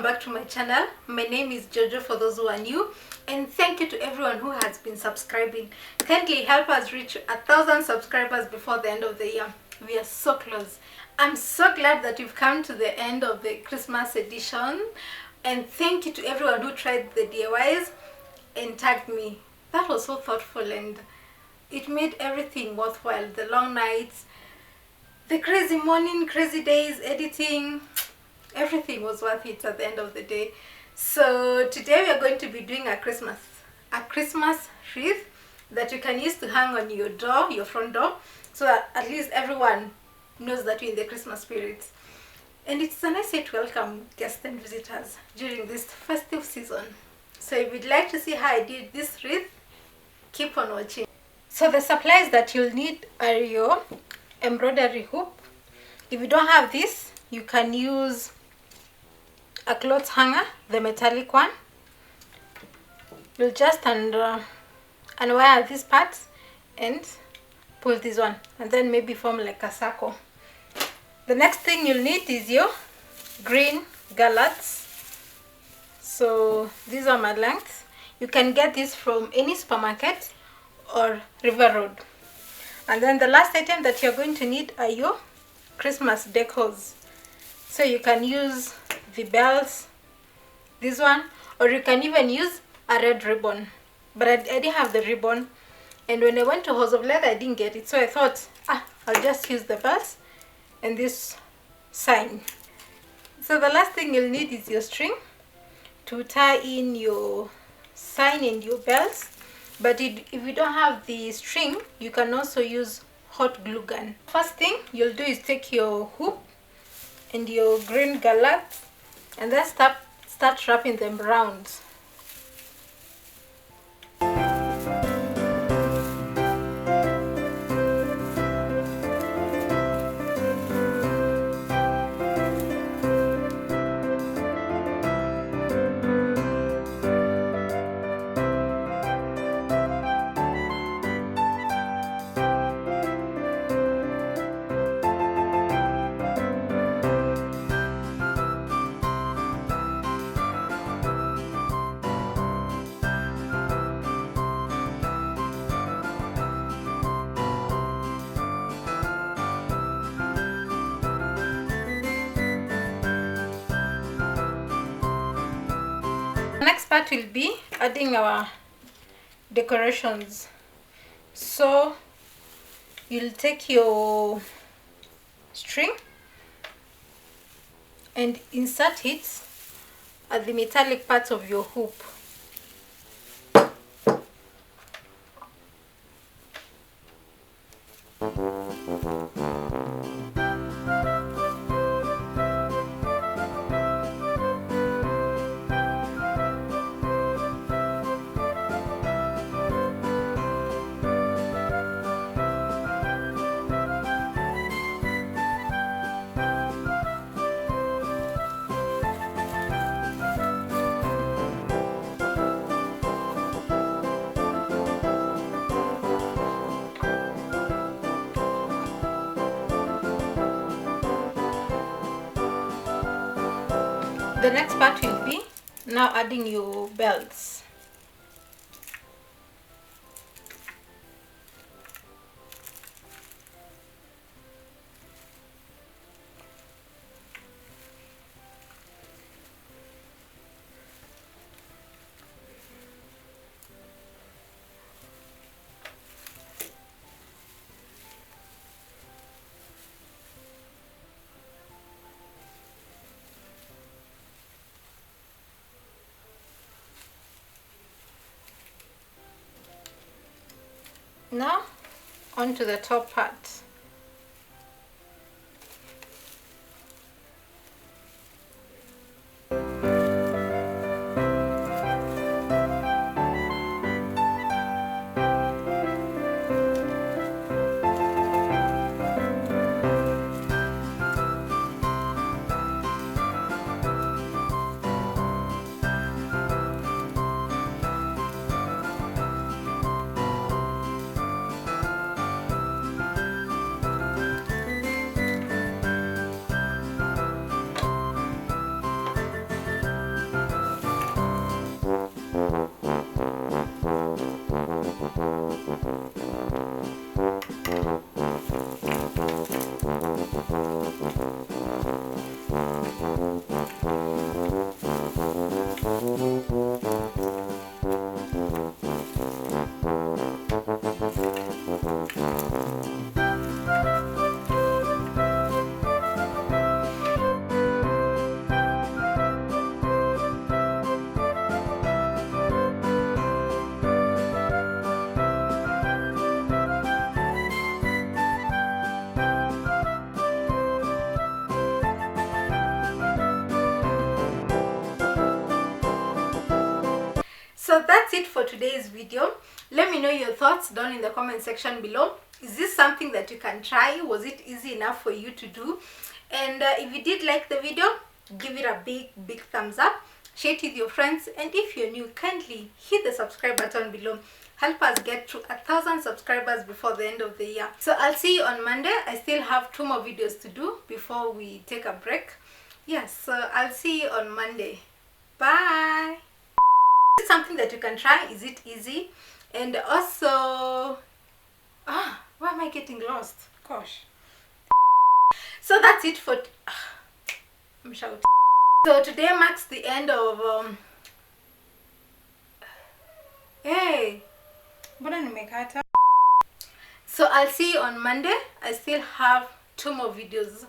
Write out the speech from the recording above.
back to my channel. My name is Jojo for those who are new, and thank you to everyone who has been subscribing. Kindly help us reach 1,000 subscribers before the end of the year. We are so close. I'm so glad that we've come to the end of the Christmas edition, and thank you to everyone who tried the DIYs and tagged me. That was so thoughtful, and it made everything worthwhile. The long nights, the crazy morning, crazy days, editing, everything was worth it at the end of the day. So today we are going to be doing a Christmas wreath that you can use to hang on your door, your front door, so that at least everyone knows that you're in the Christmas spirit. And it's a nice way to welcome guests and visitors during this festive season. So if you'd like to see how I did this wreath, keep on watching. So the supplies that you'll need are your embroidery hoop. If you don't have this, you can use a cloth hanger, the metallic one. You'll just unwire these parts and pull this one, and then maybe form like a circle. The next thing you'll need is your green garlands. So these are my lengths. You can get this from any supermarket or River Road. And then the last item that you're going to need are your Christmas decors. So you can use the bells, this one, or you can even use a red ribbon. But I didn't have the ribbon, and when I went to House of Leather I didn't get it, so I thought I'll just use the bells and this sign. So the last thing you'll need is your string to tie in your sign and your bells. But if you don't have the string, you can also use hot glue gun. First thing you'll do is take your hoop and your green garland and then start wrapping them round. The next part will be adding our decorations. So you'll take your string and insert it at the metallic parts of your hoop. The next part will be now adding your belts. Now onto the top part. So that's it for today's video. Let me know your thoughts down in the comment section below. Is this something that you can try? Was it easy enough for you to do? And if you did like the video, give it a big thumbs up. Share it with your friends, and if you're new, kindly hit the subscribe button below. Help us get to 1,000 subscribers before the end of the year. So I'll see you on Monday. I still have 2 more videos to do before we take a break. Yes, so I'll see you on Monday. Bye. Something that you can try. Is it easy? And also, why am I getting lost? Gosh. So that's it for I'm shouting. So today marks the end of hey, so I'll see you on Monday. I still have 2 more videos